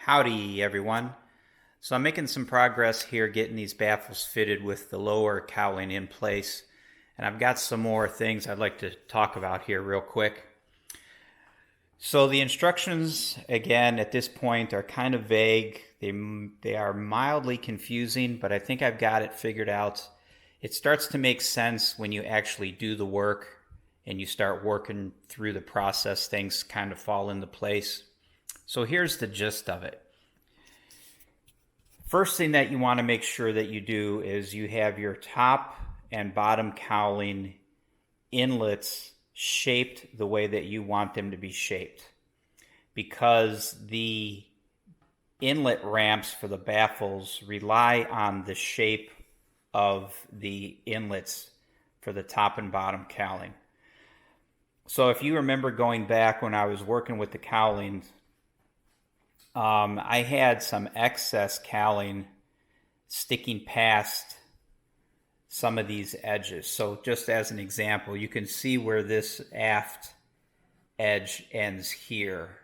Howdy everyone. So I'm making some progress here getting these baffles fitted with the lower cowling in place, and I've got some more things I'd like to talk about here real quick. So the instructions again at this point are kind of vague. They are mildly confusing, but I think I've got it figured out. It starts to make sense when you actually do the work and you start working through the process, things kind of fall into place. So here's the gist of it. First thing that you want to make sure that you do is you have your top and bottom cowling inlets shaped the way that you want them to be shaped, because the inlet ramps for the baffles rely on the shape of the inlets for the top and bottom cowling. So if you remember going back when I was working with the cowlings, I had some excess cowling sticking past some of these edges. So just as an example, you can see where this aft edge ends here.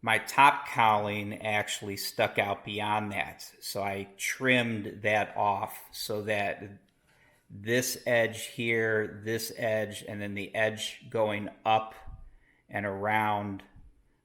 My top cowling actually stuck out beyond that. So I trimmed that off so that this edge here, this edge, and then the edge going up and around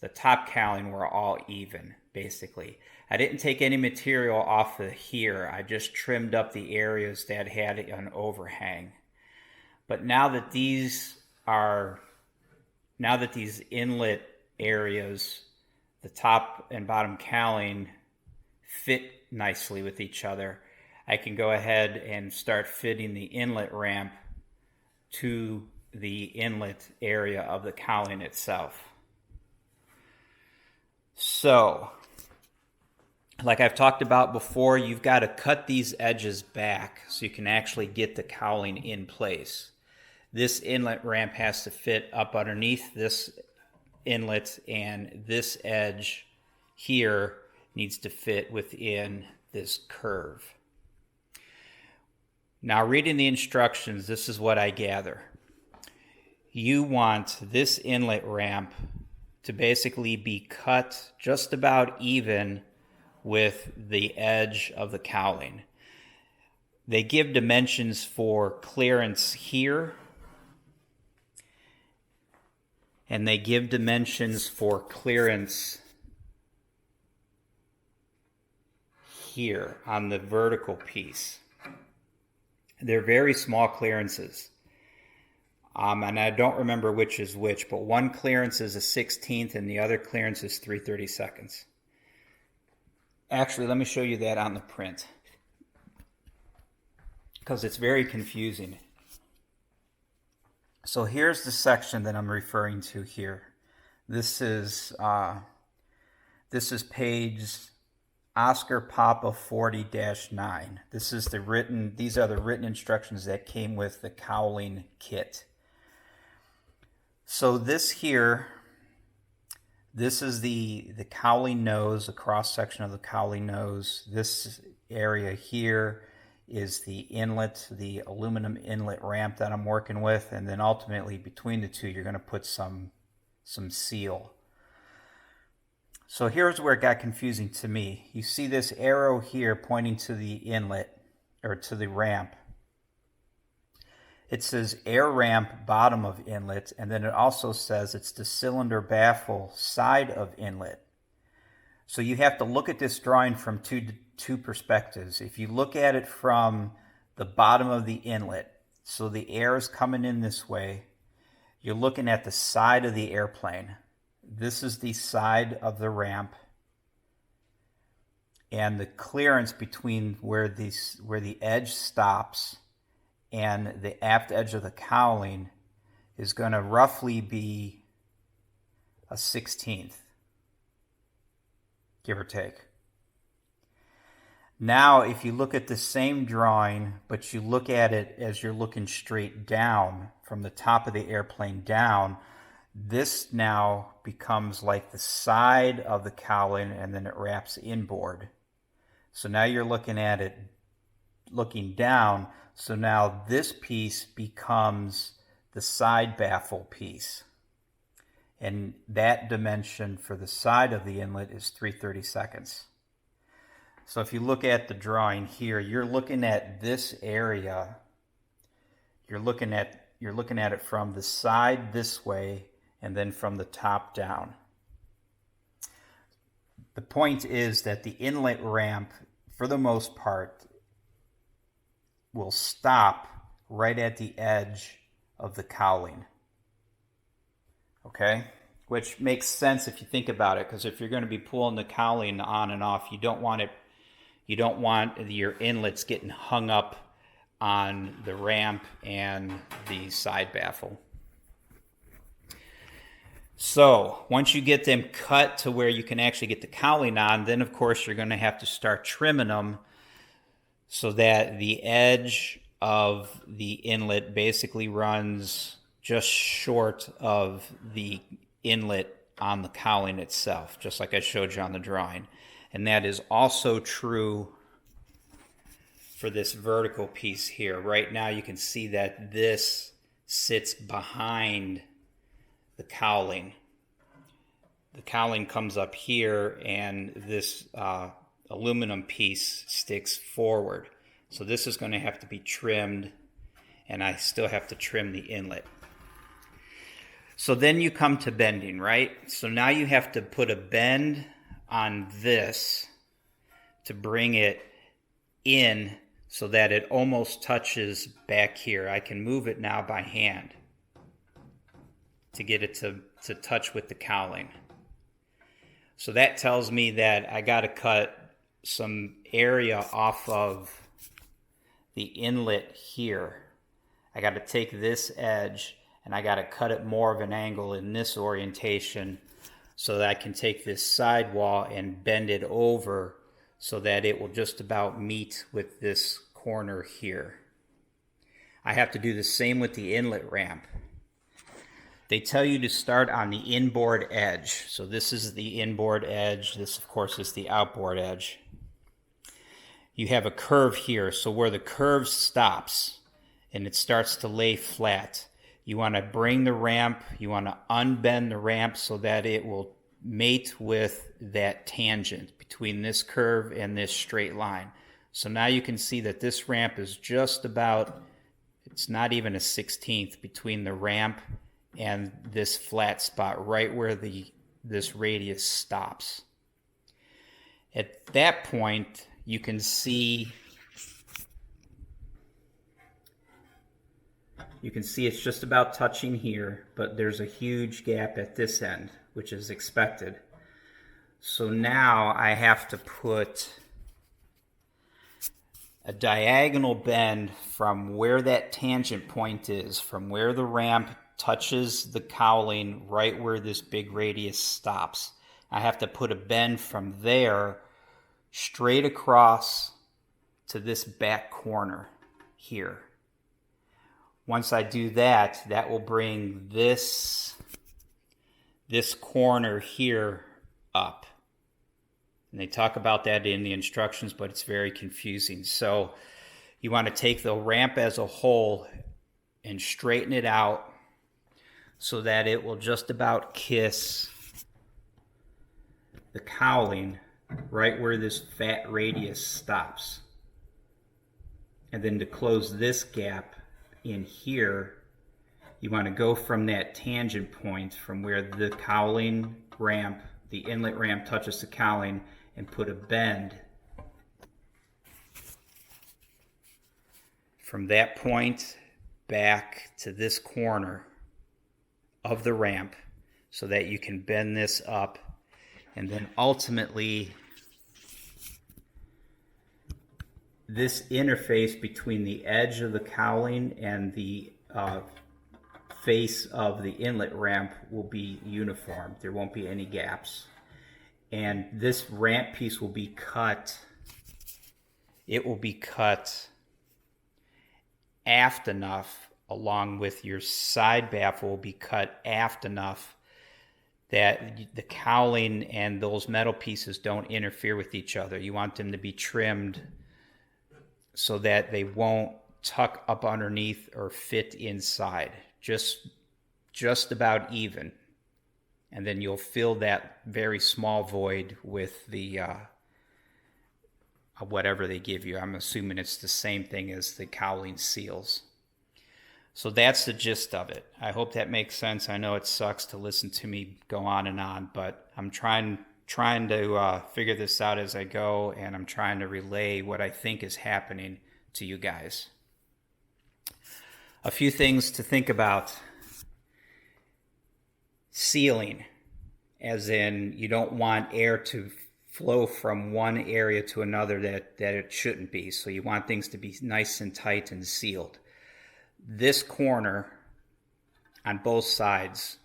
the top cowling were all even, basically. I didn't take any material off of here. I just trimmed up the areas that had an overhang. But now that these inlet areas, the top and bottom cowling, fit nicely with each other, I can go ahead and start fitting the inlet ramp to the inlet area of the cowling itself. So, like I've talked about before, you've got to cut these edges back so you can actually get the cowling in place. This inlet ramp has to fit up underneath this inlet, and this edge here needs to fit within this curve. Now, reading the instructions, this is what I gather. You want this inlet ramp to basically be cut just about even with the edge of the cowling. They give dimensions for clearance here, and they give dimensions for clearance here on the vertical piece. They're very small clearances. And I don't remember which is which, but one clearance is a 16th and the other clearance is 3/32. Actually, let me show you that on the print, because it's very confusing. So here's the section that I'm referring to here. This is page Oscar Papa 40-9. These are the written instructions that came with the cowling kit. So this here, this is the cowling nose, a cross section of the cowling nose. This area here is the inlet, the aluminum inlet ramp that I'm working with, and then ultimately between the two you're going to put some seal. So here's where it got confusing to me. You see this arrow here pointing to the inlet, or to the ramp. It says air ramp bottom of inlet, and then it also says it's the cylinder baffle side of inlet. So you have to look at this drawing from two perspectives. If you look at it from the bottom of the inlet, so the air is coming in this way, you're looking at the side of the airplane. This is the side of the ramp, and the clearance between where the edge stops and the aft edge of the cowling is going to roughly be a 16th, give or take. Now, if you look at the same drawing, but you look at it as you're looking straight down from the top of the airplane down, this now becomes like the side of the cowling, and then it wraps inboard. So now you're looking at it looking down. So now this piece becomes the side baffle piece. And that dimension for the side of the inlet is 3/32. So if you look at the drawing here, you're looking at this area. You're looking at it from the side this way and then from the top down. The point is that the inlet ramp, for the most part, will stop right at the edge of the cowling. Okay? Which makes sense if you think about it, because if you're going to be pulling the cowling on and off, you don't want your inlets getting hung up on the ramp and the side baffle. So once you get them cut to where you can actually get the cowling on, then of course you're going to have to start trimming them so that the edge of the inlet basically runs just short of the inlet on the cowling itself, just like I showed you on the drawing. And that is also true for this vertical piece here. Right now you can see that this sits behind the cowling. The cowling comes up here and this aluminum piece sticks forward. So this is going to have to be trimmed, and I still have to trim the inlet. So then you come to bending, right? So now you have to put a bend on this to bring it in so that it almost touches back here. I can move it now by hand to get it to touch with the cowling. So that tells me that I got to cut some area off of the inlet here. I got to take this edge and I got to cut it more of an angle in this orientation so that I can take this sidewall and bend it over so that it will just about meet with this corner here. I have to do the same with the inlet ramp. They tell you to start on the inboard edge. So this is the inboard edge. This, of course, is the outboard edge. You have a curve here. So where the curve stops and it starts to lay flat, you want to bring the ramp, you want to unbend the ramp so that it will mate with that tangent between this curve and this straight line. So now you can see that this ramp is just about, it's not even a 1/16 between the ramp and this flat spot right where this radius stops. At that point, you can see it's just about touching here, but there's a huge gap at this end, which is expected. So now I have to put a diagonal bend from where that tangent point is, from where the ramp touches the cowling right where this big radius stops. I have to put a bend from there straight across to this back corner here. Once I do that, that will bring this corner here up. And they talk about that in the instructions, but it's very confusing. So you want to take the ramp as a whole and straighten it out so that it will just about kiss the cowling right where this fat radius stops. And then to close this gap in here, you want to go from that tangent point from where the cowling ramp, the inlet ramp touches the cowling, and put a bend from that point back to this corner of the ramp so that you can bend this up, and then ultimately this interface between the edge of the cowling and the face of the inlet ramp will be uniform. There won't be any gaps. And this ramp piece will be cut. It will be cut aft enough, along with your side baffle will be cut aft enough that the cowling and those metal pieces don't interfere with each other. You want them to be trimmed so that they won't tuck up underneath or fit inside. Just about even. and then you'll fill that very small void with the whatever they give you. I'm assuming it's the same thing as the cowling seals. So that's the gist of it. I hope that makes sense. I know it sucks to listen to me go on and on, but I'm trying to figure this out as I go, and I'm trying to relay what I think is happening to you guys. A few things to think about. Sealing, as in you don't want air to flow from one area to another that it shouldn't be. So you want things to be nice and tight and sealed. This corner on both sides,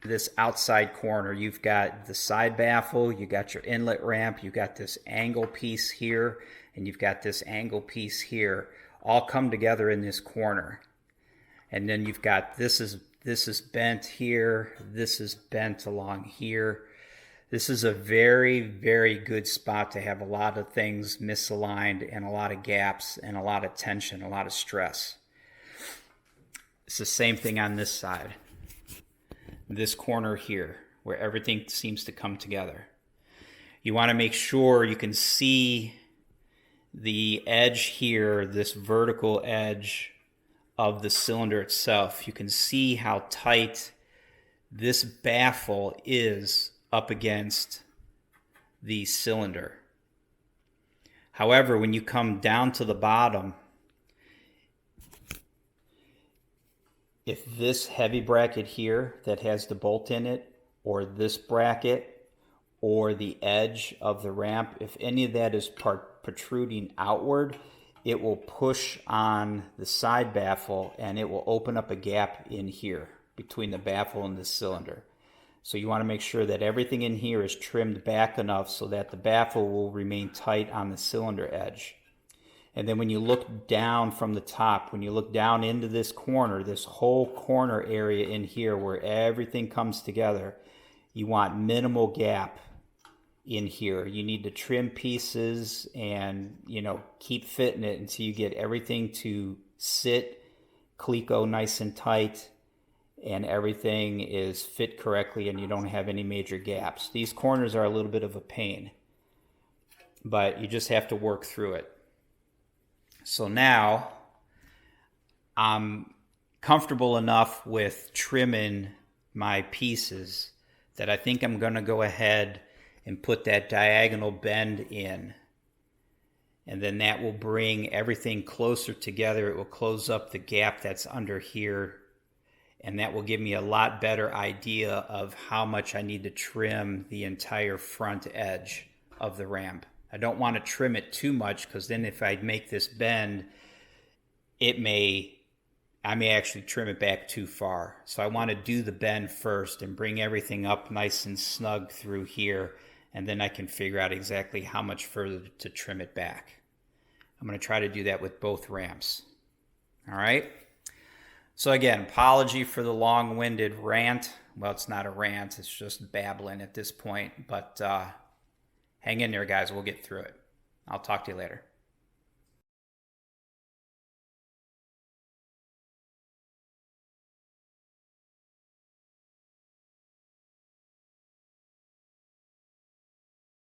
this outside corner, you've got the side baffle, you got your inlet ramp, you got this angle piece here, and you've got this angle piece here, all come together in this corner. And then you've got this is bent here, this is bent along here. This is a very, very good spot to have a lot of things misaligned and a lot of gaps and a lot of tension, a lot of stress. It's the same thing on this side. This corner here, where everything seems to come together. You want to make sure you can see the edge here, this vertical edge of the cylinder itself. You can see how tight this baffle is up against the cylinder. However, when you come down to the bottom, if this heavy bracket here that has the bolt in it, or this bracket, or the edge of the ramp, if any of that is protruding outward, it will push on the side baffle and it will open up a gap in here between the baffle and the cylinder. So you want to make sure that everything in here is trimmed back enough so that the baffle will remain tight on the cylinder edge. And then when you look down from the top, when you look down into this corner, this whole corner area in here where everything comes together, you want minimal gap in here. You need to trim pieces and, keep fitting it until you get everything to sit cleco nice and tight and everything is fit correctly and you don't have any major gaps. These corners are a little bit of a pain, but you just have to work through it. So now I'm comfortable enough with trimming my pieces that I think I'm going to go ahead and put that diagonal bend in. And then that will bring everything closer together. It will close up the gap that's under here. And that will give me a lot better idea of how much I need to trim the entire front edge of the ramp. I don't want to trim it too much because then if I make this bend, I may actually trim it back too far. So I want to do the bend first and bring everything up nice and snug through here. And then I can figure out exactly how much further to trim it back. I'm going to try to do that with both ramps. All right. So again, apology for the long-winded rant. Well, it's not a rant. It's just babbling at this point. But hang in there, guys. We'll get through it. I'll talk to you later.